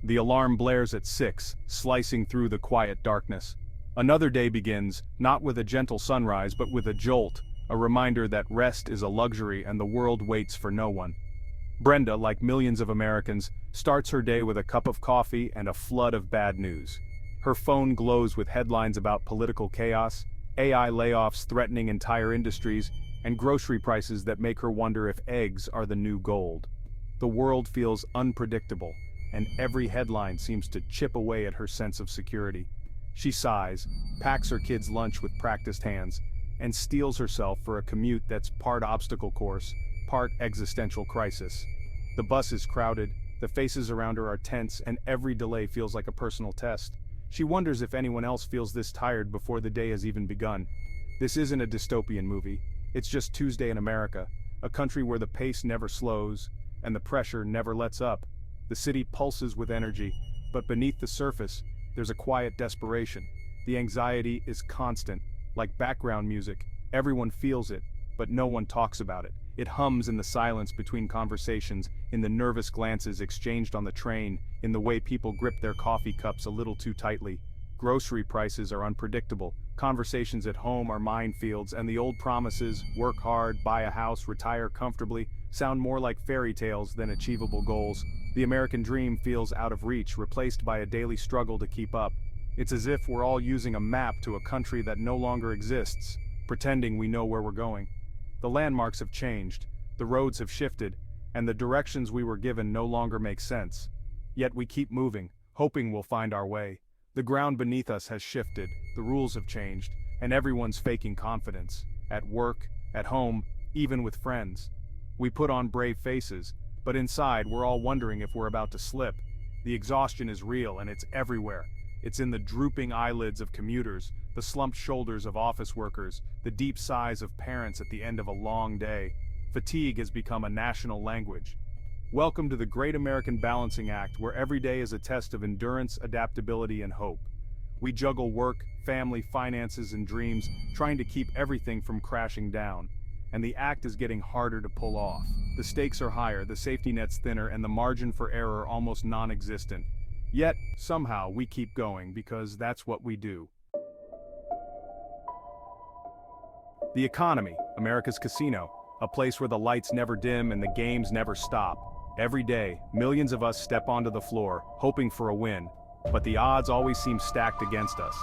The alarm blares at 6, slicing through the quiet darkness. Another day begins, not with a gentle sunrise but with a jolt, a reminder that rest is a luxury and the world waits for no one. Brenda, like millions of Americans, starts her day with a cup of coffee and a flood of bad news. Her phone glows with headlines about political chaos, AI layoffs threatening entire industries, and grocery prices that make her wonder if eggs are the new gold. The world feels unpredictable, and every headline seems to chip away at her sense of security. She sighs, packs her kids' lunch with practiced hands, and steels herself for a commute that's part obstacle course, part existential crisis. The bus is crowded, the faces around her are tense, and every delay feels like a personal test. She wonders if anyone else feels this tired before the day has even begun. This isn't a dystopian movie, it's just Tuesday in America, a country where the pace never slows, and the pressure never lets up. The city pulses with energy, but beneath the surface, there's a quiet desperation. The anxiety is constant, like background music. Everyone feels it, but no one talks about it. It hums in the silence between conversations, in the nervous glances exchanged on the train, in the way people grip their coffee cups a little too tightly. Grocery prices are unpredictable, conversations at home are minefields, and the old promises, work hard, buy a house, retire comfortably, sound more like fairy tales than achievable goals. The American dream feels out of reach, replaced by a daily struggle to keep up. It's as if we're all using a map to a country that no longer exists, pretending we know where we're going. The landmarks have changed, the roads have shifted, and the directions we were given no longer make sense. Yet we keep moving, hoping we'll find our way. The ground beneath us has shifted, the rules have changed, and everyone's faking confidence. At work, at home, even with friends. We put on brave faces, but inside we're all wondering if we're about to slip. The exhaustion is real and it's everywhere. It's in the drooping eyelids of commuters, the slumped shoulders of office workers, the deep sighs of parents at the end of a long day. Fatigue has become a national language. Welcome to the great American balancing act, where every day is a test of endurance, adaptability, and hope. We juggle work, family, finances, and dreams, trying to keep everything from crashing down. And the act is getting harder to pull off. The stakes are higher, the safety net's thinner, and the margin for error almost non-existent. Yet, somehow, we keep going, because that's what we do. The economy, America's casino, a place where the lights never dim and the games never stop. Every day, millions of us step onto the floor, hoping for a win, but the odds always seem stacked against us.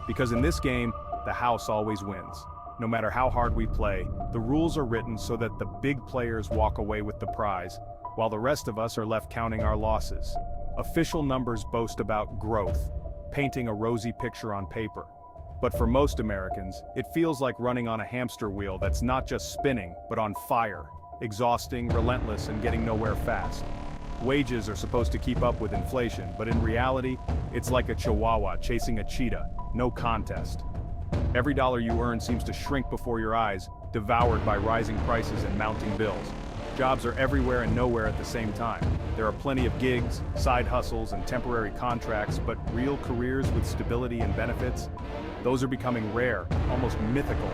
Because in this game, the house always wins. No matter how hard we play, the rules are written so that the big players walk away with the prize, while the rest of us are left counting our losses. Official numbers boast about growth, painting a rosy picture on paper. But for most Americans, it feels like running on a hamster wheel that's not just spinning, but on fire. Exhausting, relentless, and getting nowhere fast. Wages are supposed to keep up with inflation, but in reality, it's like a chihuahua chasing a cheetah, no contest. Every dollar you earn seems to shrink before your eyes, devoured by rising prices and mounting bills. Jobs are everywhere and nowhere at the same time. There are plenty of gigs, side hustles, and temporary contracts, but real careers with stability and benefits? Those are becoming rare, almost mythical.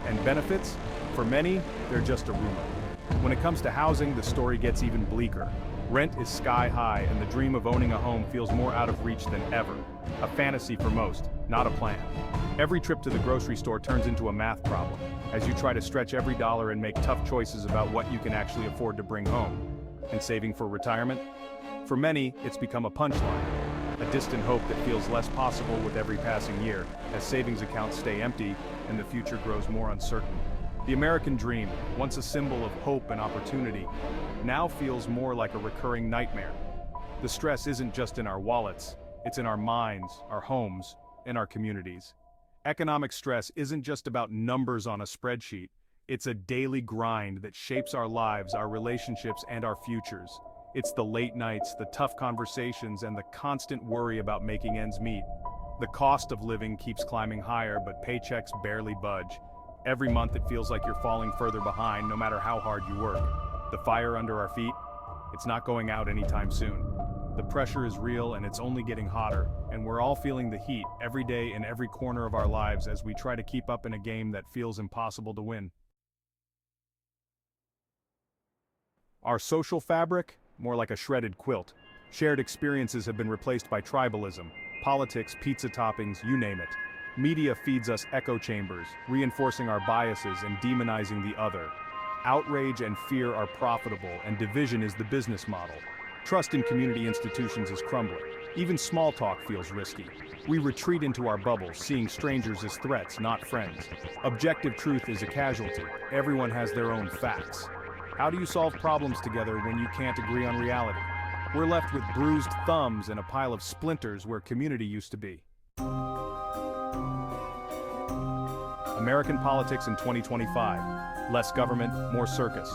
And benefits? For many, they're just a rumor. When it comes to housing, the story gets even bleaker. Rent is sky high, and the dream of owning a home feels more out of reach than ever. A fantasy for most, not a plan. Every trip to the grocery store turns into a math problem, as you try to stretch every dollar and make tough choices about what you can actually afford to bring home. And saving for retirement? For many, it's become a punchline. A distant hope that feels less possible with every passing year, as savings accounts stay empty and the future grows more uncertain. The American dream, once a symbol of hope and opportunity, now feels more like a recurring nightmare. The stress isn't just in our wallets, it's in our minds, our homes, and our communities. Economic stress isn't just about numbers on a spreadsheet, it's a daily grind that shapes our lives, our relationships, and our futures. It's the late nights, the tough conversations, and the constant worry about making ends meet. The cost of living keeps climbing higher, but paychecks barely budge. Every month it feels like you're falling further behind, no matter how hard you work. The fire under our feet? It's not going out anytime soon. The pressure is real and it's only getting hotter, and we're all feeling the heat every day in every corner of our lives as we try to keep up in a game that feels impossible to win. Our social fabric? More like a shredded quilt. Shared experiences have been replaced by tribalism, politics, pizza toppings, you name it. Media feeds us echo chambers, reinforcing our biases and demonizing the other. Outrage and fear are profitable, and division is the business model. Trust in community institutions is crumbling. Even small talk feels risky. We retreat into our bubbles, seeing strangers as threats, not friends. Objective truth is a casualty. Everyone has their own facts. How do you solve problems together when you can't agree on reality? We're left with bruised thumbs and a pile of splinters where community used to be. American politics in 2025. Less government, more circus.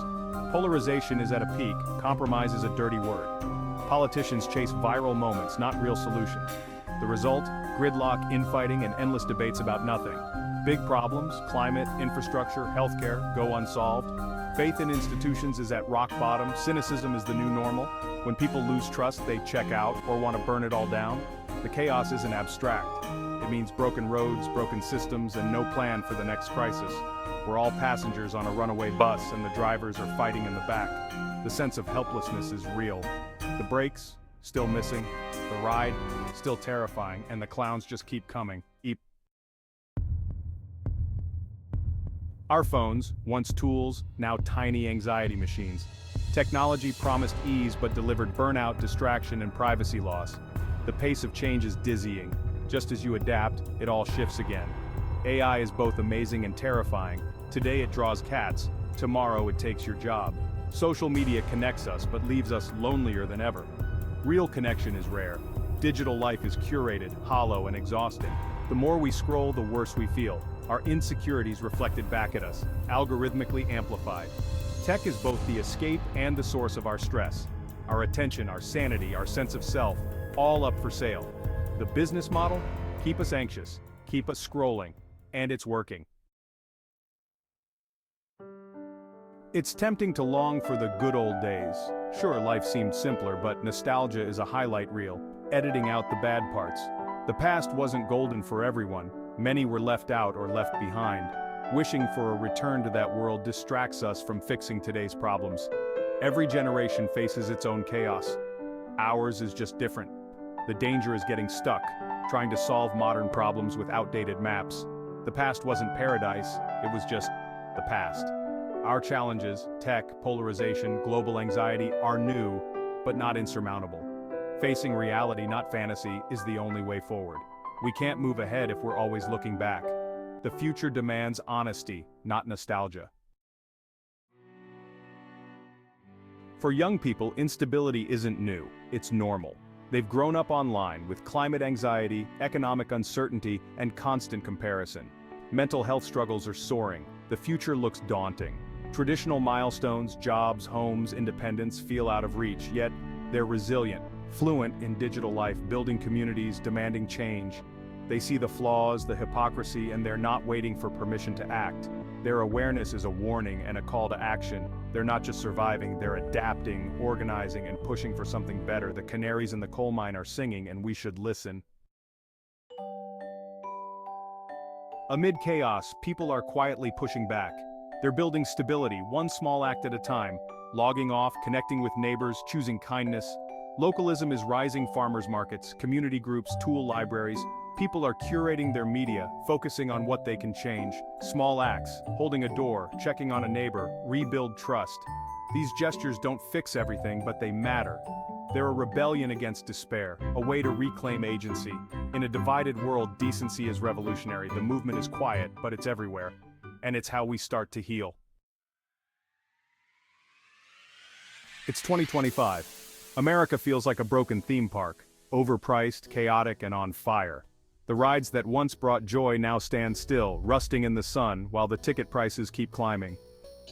Polarization is at a peak, compromise is a dirty word. Politicians chase viral moments, not real solutions. The result? Gridlock, infighting, and endless debates about nothing. Big problems, climate, infrastructure, healthcare, go unsolved. Faith in institutions is at rock bottom, cynicism is the new normal. When people lose trust, they check out or want to burn it all down. The chaos isn't abstract. It means broken roads, broken systems, and no plan for the next crisis. We're all passengers on a runaway bus and the drivers are fighting in the back. The sense of helplessness is real. The brakes, still missing. The ride, still terrifying, and the clowns just keep coming. Our phones, once tools, now tiny anxiety machines. Technology promised ease but delivered burnout, distraction, and privacy loss. The pace of change is dizzying. Just as you adapt, it all shifts again. AI is both amazing and terrifying. Today it draws cats, tomorrow it takes your job. Social media connects us but leaves us lonelier than ever. Real connection is rare. Digital life is curated, hollow, and exhausting. The more we scroll, the worse we feel. Our insecurities reflected back at us, algorithmically amplified. Tech is both the escape and the source of our stress. Our attention, our sanity, our sense of self, all up for sale. The business model? Keep us anxious, keep us scrolling, and it's working. It's tempting to long for the good old days. Sure, life seemed simpler, but nostalgia is a highlight reel, editing out the bad parts. The past wasn't golden for everyone. Many were left out or left behind. Wishing for a return to that world distracts us from fixing today's problems. Every generation faces its own chaos. Ours is just different. The danger is getting stuck, trying to solve modern problems with outdated maps. The past wasn't paradise, it was just the past. Our challenges, tech, polarization, global anxiety, are new, but not insurmountable. Facing reality, not fantasy, is the only way forward. We can't move ahead if we're always looking back. The future demands honesty, not nostalgia. For young people, instability isn't new, it's normal. They've grown up online with climate anxiety, economic uncertainty, and constant comparison. Mental health struggles are soaring. The future looks daunting. Traditional milestones, jobs, homes, independence feel out of reach, yet they're resilient, fluent in digital life, building communities, demanding change. They see the flaws, the hypocrisy, and they're not waiting for permission to act. Their awareness is a warning and a call to action. They're not just surviving, they're adapting, organizing, and pushing for something better. The canaries in the coal mine are singing, and we should listen. Amid chaos, people are quietly pushing back. They're building stability, one small act at a time, logging off, connecting with neighbors, choosing kindness. Localism is rising. Farmers markets, community groups, tool libraries. People are curating their media, focusing on what they can change. Small acts, holding a door, checking on a neighbor, rebuild trust. These gestures don't fix everything, but they matter. They're a rebellion against despair, a way to reclaim agency. In a divided world, decency is revolutionary. The movement is quiet, but it's everywhere. And it's how we start to heal. It's 2025. America feels like a broken theme park, overpriced, chaotic, and on fire. The rides that once brought joy now stand still, rusting in the sun, while the ticket prices keep climbing.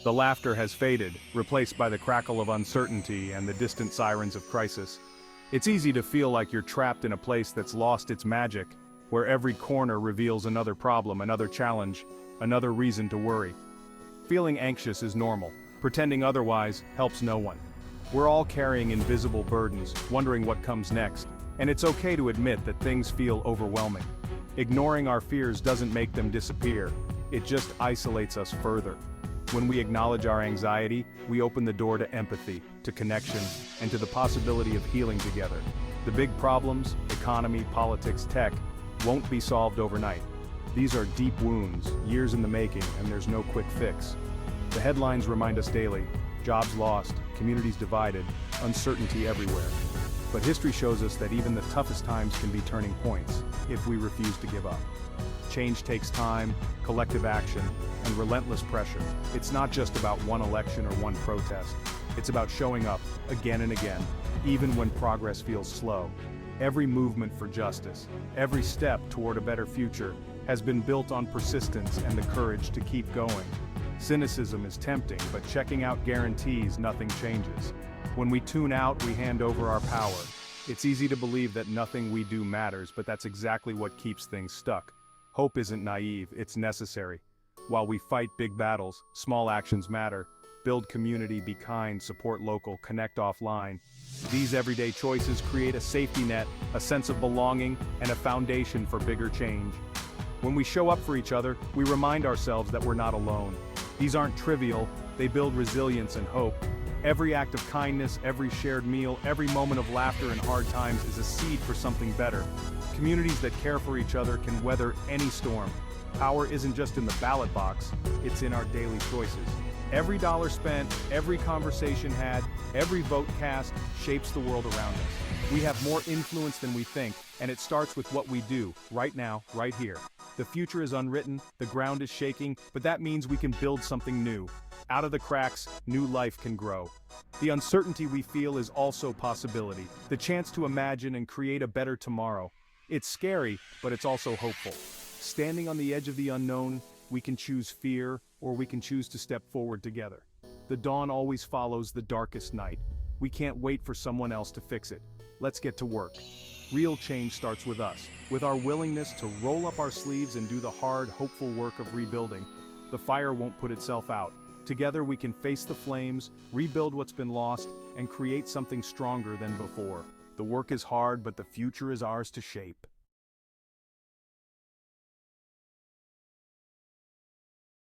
The laughter has faded, replaced by the crackle of uncertainty and the distant sirens of crisis. It's easy to feel like you're trapped in a place that's lost its magic, where every corner reveals another problem, another challenge, another reason to worry. Feeling anxious is normal. Pretending otherwise helps no one. We're all carrying invisible burdens, wondering what comes next, and it's okay to admit that things feel overwhelming. Ignoring our fears doesn't make them disappear, it just isolates us further. When we acknowledge our anxiety, we open the door to empathy, to connection, and to the possibility of healing together. The big problems, economy, politics, tech, won't be solved overnight. These are deep wounds, years in the making, and there's no quick fix. The headlines remind us daily: jobs lost, communities divided, uncertainty everywhere. But history shows us that even the toughest times can be turning points, if we refuse to give up. Change takes time, collective action, and relentless pressure. It's not just about one election or one protest. It's about showing up, again and again, even when progress feels slow. Every movement for justice, every step toward a better future, has been built on persistence and the courage to keep going. Cynicism is tempting, but checking out guarantees nothing changes. When we tune out, we hand over our power. It's easy to believe that nothing we do matters, but that's exactly what keeps things stuck. Hope isn't naive, it's necessary. While we fight big battles, small actions matter. Build community, be kind, support local, connect offline. These everyday choices create a safety net, a sense of belonging, and a foundation for bigger change. When we show up for each other, we remind ourselves that we're not alone. These aren't trivial, they build resilience and hope. Every act of kindness, every shared meal, every moment of laughter in hard times is a seed for something better. Communities that care for each other can weather any storm. Power isn't just in the ballot box, it's in our daily choices. Every dollar spent, every conversation had, every vote cast shapes the world around us. We have more influence than we think, and it starts with what we do, right now, right here. The future is unwritten, the ground is shaking, but that means we can build something new. Out of the cracks, new life can grow. The uncertainty we feel is also possibility, the chance to imagine and create a better tomorrow. It's scary, but it's also hopeful. Standing on the edge of the unknown, we can choose fear, or we can choose to step forward together. The dawn always follows the darkest night. We can't wait for someone else to fix it. Let's get to work. Real change starts with us, with our willingness to roll up our sleeves and do the hard, hopeful work of rebuilding. The fire won't put itself out. Together we can face the flames, rebuild what's been lost, and create something stronger than before. The work is hard, but the future is ours to shape.